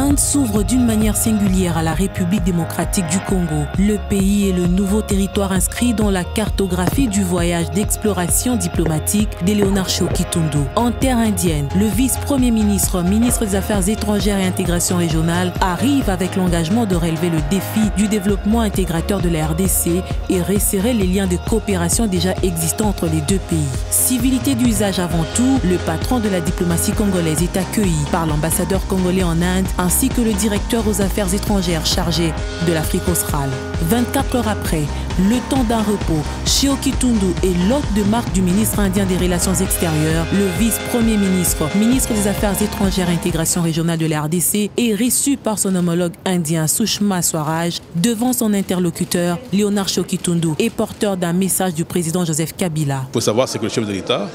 L'Inde s'ouvre d'une manière singulière à la République démocratique du Congo. Le pays est le nouveau territoire inscrit dans la cartographie du voyage d'exploration diplomatique d'Eleonard Shokitundu. En terre indienne, le vice-premier ministre, ministre des Affaires étrangères et intégration régionale, arrive avec l'engagement de relever le défi du développement intégrateur de la RDC et resserrer les liens de coopération déjà existants entre les deux pays. Civilité d'usage avant tout, le patron de la diplomatie congolaise est accueilli par l'ambassadeur congolais en Inde ainsi que le directeur aux affaires étrangères chargé de l'Afrique australe. 24 heures après, le temps d'un repos, Shokitundu est l'hôte de marque du ministre indien des Relations extérieures, le vice-premier ministre, ministre des Affaires étrangères et intégration régionale de la RDC, est reçu par son homologue indien Sushma Swaraj devant son interlocuteur Léonard Shokitundu et porteur d'un message du président Joseph Kabila. Il faut savoir que le chef de l'État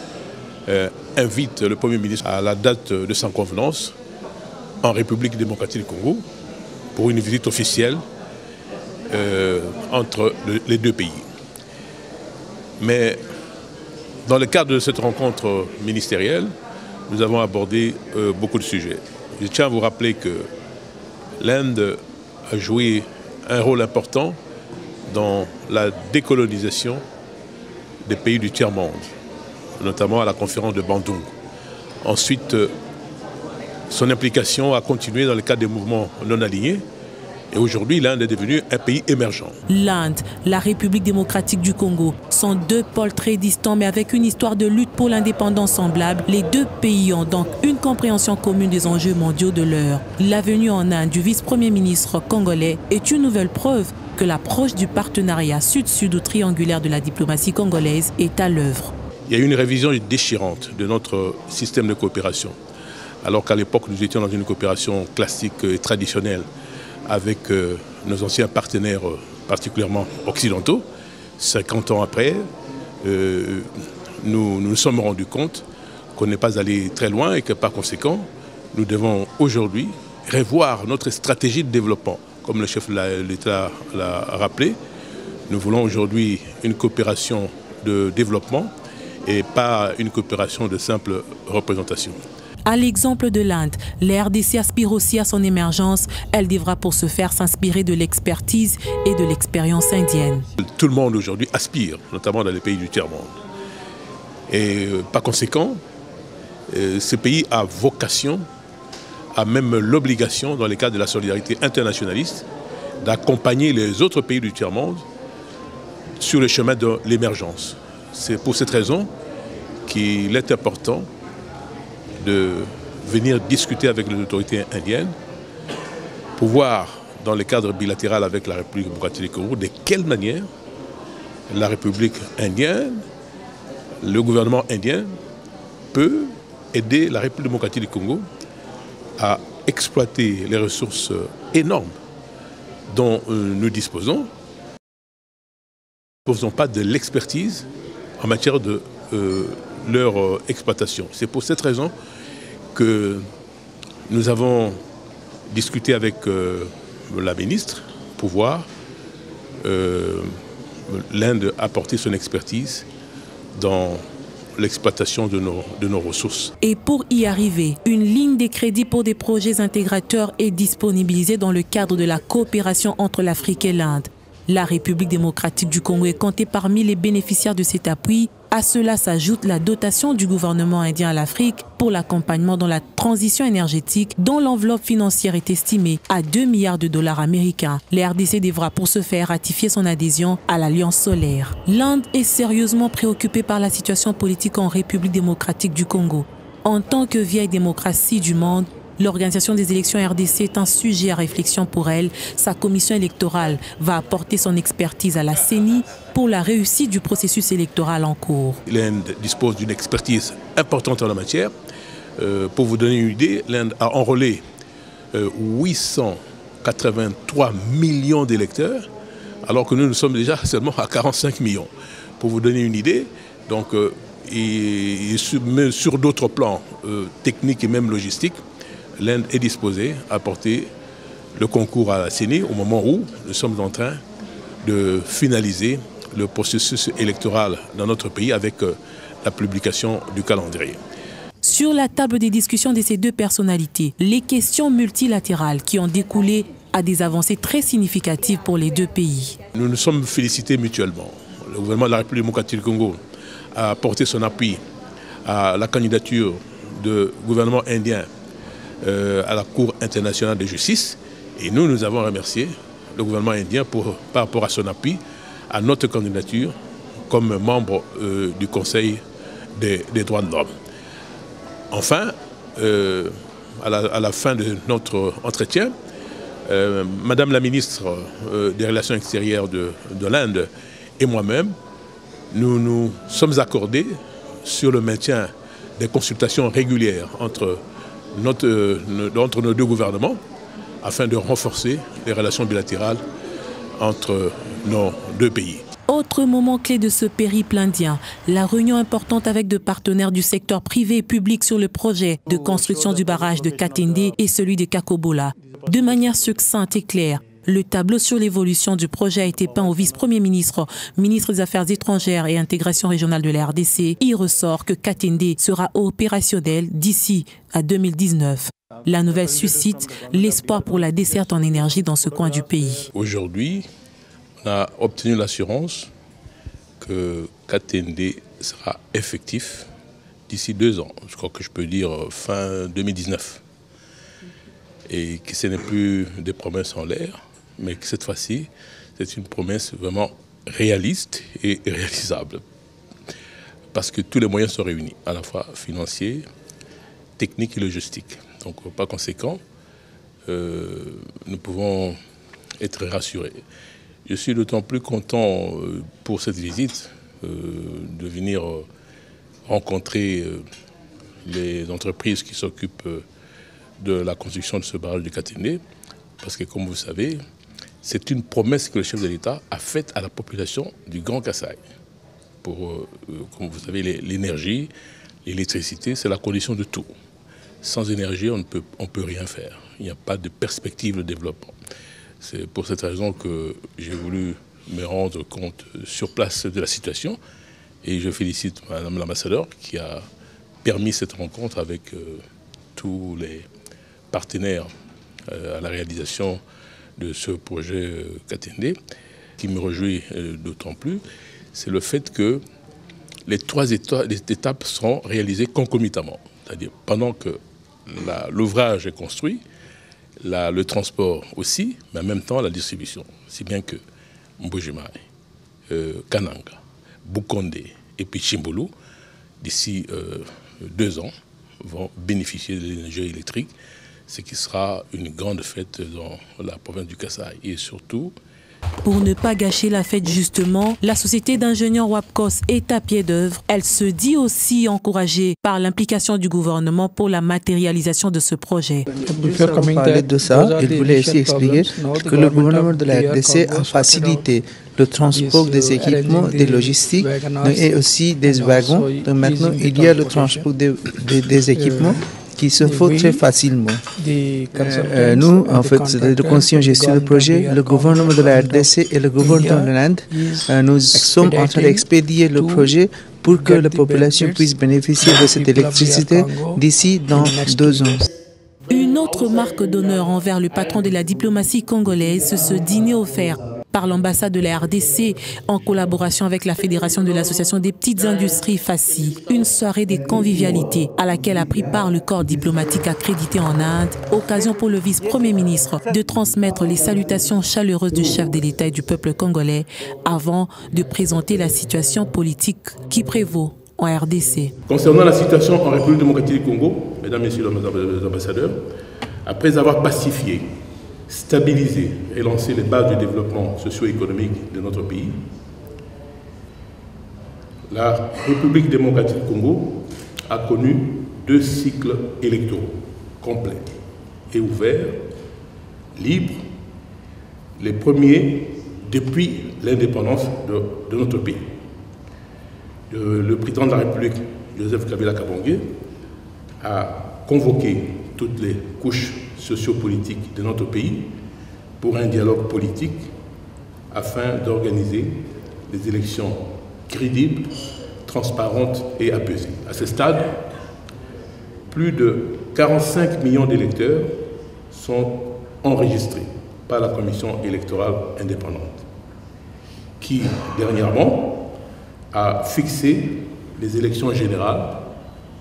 invite le Premier ministre à la date de sa convenance en République démocratique du Congo pour une visite officielle entre les deux pays. Mais dans le cadre de cette rencontre ministérielle, nous avons abordé beaucoup de sujets. Je tiens à vous rappeler que l'Inde a joué un rôle important dans la décolonisation des pays du tiers-monde, notamment à la conférence de Bandung. Ensuite, son implication a continué dans le cadre des mouvements non alignés. Et aujourd'hui, l'Inde est devenue un pays émergent. L'Inde, la République démocratique du Congo sont deux pôles très distants mais avec une histoire de lutte pour l'indépendance semblable. Les deux pays ont donc une compréhension commune des enjeux mondiaux de l'heure. La venue en Inde du vice-premier ministre congolais est une nouvelle preuve que l'approche du partenariat sud-sud ou triangulaire de la diplomatie congolaise est à l'œuvre. Il y a eu une révision déchirante de notre système de coopération. Alors qu'à l'époque, nous étions dans une coopération classique et traditionnelle avec nos anciens partenaires, particulièrement occidentaux. 50 ans après, nous nous sommes rendus compte qu'on n'est pas allé très loin et que par conséquent, nous devons aujourd'hui revoir notre stratégie de développement. Comme le chef de l'État l'a rappelé, nous voulons aujourd'hui une coopération de développement et pas une coopération de simple représentation. À l'exemple de l'Inde, la RDC aspire aussi à son émergence. Elle devra pour ce faire s'inspirer de l'expertise et de l'expérience indienne. Tout le monde aujourd'hui aspire, notamment dans les pays du tiers-monde. Et par conséquent, ce pays a vocation, a même l'obligation, dans le cadre de la solidarité internationaliste, d'accompagner les autres pays du tiers-monde sur le chemin de l'émergence. C'est pour cette raison qu'il est important de venir discuter avec les autorités indiennes pour voir, dans le cadre bilatéral avec la République démocratique du Congo, de quelle manière la République indienne, le gouvernement indien peut aider la République démocratique du Congo à exploiter les ressources énormes dont nous disposons. Nous ne disposons pas de l'expertise en matière de leur exploitation. C'est pour cette raison que nous avons discuté avec la ministre pour voir l'Inde apporter son expertise dans l'exploitation de nos ressources. Et pour y arriver, une ligne de crédit pour des projets intégrateurs est disponibilisée dans le cadre de la coopération entre l'Afrique et l'Inde. La République démocratique du Congo est comptée parmi les bénéficiaires de cet appui. À cela s'ajoute la dotation du gouvernement indien à l'Afrique pour l'accompagnement dans la transition énergétique dont l'enveloppe financière est estimée à 2 milliards de dollars américains. La RDC devra pour ce faire ratifier son adhésion à l'Alliance solaire. L'Inde est sérieusement préoccupée par la situation politique en République démocratique du Congo. En tant que vieille démocratie du monde, l'organisation des élections RDC est un sujet à réflexion pour elle. Sa commission électorale va apporter son expertise à la CENI pour la réussite du processus électoral en cours. L'Inde dispose d'une expertise importante en la matière. Pour vous donner une idée, l'Inde a enrôlé 883 millions d'électeurs, alors que nous sommes déjà seulement à 45 millions. Pour vous donner une idée, donc, et sur d'autres plans techniques et même logistiques, l'Inde est disposée à apporter le concours à la CENI au moment où nous sommes en train de finaliser le processus électoral dans notre pays avec la publication du calendrier. Sur la table des discussions de ces deux personnalités, les questions multilatérales qui ont découlé à des avancées très significatives pour les deux pays. Nous nous sommes félicités mutuellement. Le gouvernement de la République démocratique du Congo a apporté son appui à la candidature du gouvernement indien à la Cour internationale de justice. Et nous avons remercié le gouvernement indien par rapport à son appui à notre candidature comme membre du Conseil des droits de l'homme. Enfin, à la fin de notre entretien, Madame la ministre des Relations extérieures de l'Inde et moi-même, nous nous sommes accordés sur le maintien des consultations régulières entre nos deux gouvernements afin de renforcer les relations bilatérales entre nos deux pays. Autre moment clé de ce périple indien, la réunion importante avec deux partenaires du secteur privé et public sur le projet de construction du barrage de Katende et celui de Kakobola. De manière succincte et claire, le tableau sur l'évolution du projet a été peint au vice-premier ministre, ministre des Affaires étrangères et intégration régionale de la RDC. Il ressort que Katende sera opérationnel d'ici à 2019. La nouvelle suscite l'espoir pour la desserte en énergie dans ce coin du pays. Aujourd'hui, on a obtenu l'assurance que Katende sera effectif d'ici 2 ans. Je crois que je peux dire fin 2019. Et que ce n'est plus des promesses en l'air, mais que cette fois-ci, c'est une promesse vraiment réaliste et réalisable. Parce que tous les moyens sont réunis, à la fois financiers, techniques et logistiques. Donc par conséquent, nous pouvons être rassurés. Je suis d'autant plus content pour cette visite de venir rencontrer les entreprises qui s'occupent de la construction de ce barrage de Katende, parce que comme vous savez, c'est une promesse que le chef de l'État a faite à la population du Grand Kasaï. Pour, comme vous savez, l'énergie, l'électricité, c'est la condition de tout. Sans énergie, on ne peut rien faire. Il n'y a pas de perspective de développement. C'est pour cette raison que j'ai voulu me rendre compte sur place de la situation. Et je félicite Madame l'ambassadeur qui a permis cette rencontre avec tous les partenaires à la réalisation de ce projet Katende. Qui me réjouit d'autant plus, c'est le fait que les 3 étapes seront réalisées concomitamment. C'est-à-dire pendant que l'ouvrage est construit, le transport aussi, mais en même temps la distribution. Si bien que Mbujimai, Kananga, Bukonde et puis Chimbulu, d'ici 2 ans, vont bénéficier de l'énergie électrique, ce qui sera une grande fête dans la province du Kasaï. Et surtout, pour ne pas gâcher la fête justement, la société d'ingénieurs Wapkos est à pied d'œuvre. Elle se dit aussi encouragée par l'implication du gouvernement pour la matérialisation de ce projet. Pour parler de ça, il voulait aussi expliquer que le gouvernement de la RDC a facilité le transport des équipements, des logistiques et aussi des wagons. Donc maintenant, il y a le transport des équipements qui se font très facilement. Nous, en fait, de conscience gestion du projet, le gouvernement de la RDC et le gouvernement de l'Inde, nous sommes en train d'expédier le projet pour que la population puisse bénéficier de cette électricité d'ici dans 2 ans. Une autre marque d'honneur envers le patron de la diplomatie congolaise, c'est ce dîner offert par l'ambassade de la RDC en collaboration avec la Fédération de l'Association des petites industries FACI. Une soirée des convivialités à laquelle a pris part le corps diplomatique accrédité en Inde. Occasion pour le vice-premier ministre de transmettre les salutations chaleureuses du chef de l'État et du peuple congolais avant de présenter la situation politique qui prévaut en RDC. Concernant la situation en République démocratique du Congo, mesdames, messieurs les ambassadeurs, après avoir pacifié, stabilisé et lancé les bases du développement socio-économique de notre pays, la République démocratique du Congo a connu 2 cycles électoraux complets et ouverts, libres, les premiers depuis l'indépendance de notre pays. Le président de la République, Joseph Kabila Kabange, a convoqué toutes les couches sociopolitiques de notre pays pour un dialogue politique afin d'organiser des élections crédibles, transparentes et apaisées. À ce stade, plus de 45 millions d'électeurs sont enregistrés par la Commission électorale indépendante, qui dernièrement a fixé les élections générales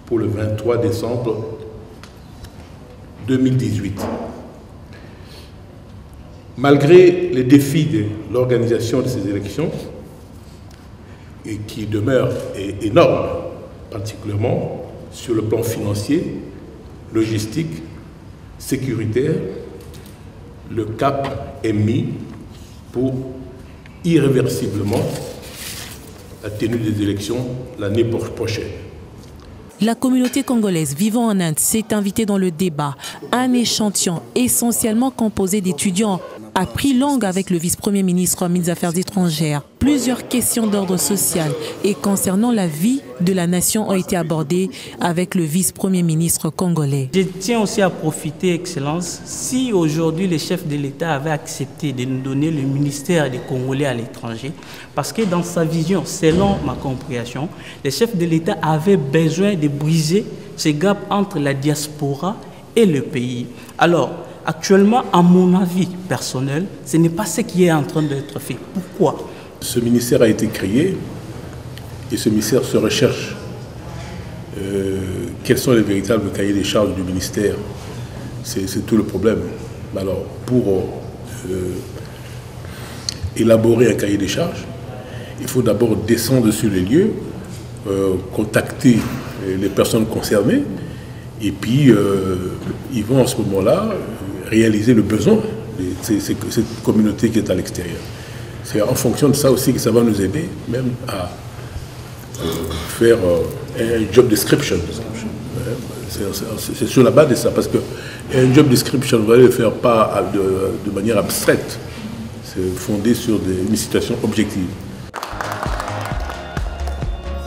pour le 23 décembre 2018. Malgré les défis de l'organisation de ces élections, et qui demeurent énormes, particulièrement sur le plan financier, logistique, sécuritaire, le cap est mis pour irréversiblement la tenue des élections l'année prochaine. La communauté congolaise vivant en Inde s'est invitée dans le débat. Un échantillon essentiellement composé d'étudiants a pris langue avec le vice-premier ministre des Affaires étrangères. Plusieurs questions d'ordre social et concernant la vie de la nation ont été abordées avec le vice-premier ministre congolais. Je tiens aussi à profiter, Excellence, si aujourd'hui les chefs de l'État avaient accepté de nous donner le ministère des Congolais à l'étranger, parce que dans sa vision, selon ma compréhension, les chefs de l'État avaient besoin de briser ce gap entre la diaspora et le pays. Alors, actuellement, à mon avis personnel, ce n'est pas ce qui est en train d'être fait. Pourquoi? Ce ministère a été créé et ce ministère se recherche. Quels sont les véritables cahiers des charges du ministère? C'est tout le problème. Alors, pour élaborer un cahier des charges, il faut d'abord descendre sur les lieux, contacter les personnes concernées, et puis ils vont en ce moment-là réaliser le besoin de cette communauté qui est à l'extérieur. C'est en fonction de ça aussi que ça va nous aider même à faire un job description. C'est sur la base de ça, parce qu'un job description, vous allez le faire pas de manière abstraite, c'est fondé sur une situation objective.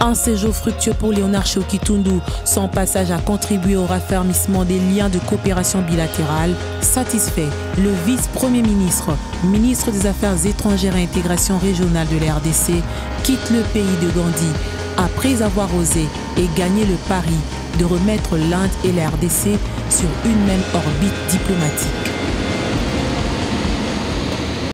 Un séjour fructueux pour Léonard Shokitundu, son passage a contribué au raffermissement des liens de coopération bilatérale. Satisfait, le vice-premier ministre, ministre des Affaires étrangères et intégration régionale de la RDC, quitte le pays de Gandhi après avoir osé et gagné le pari de remettre l'Inde et la RDC sur une même orbite diplomatique.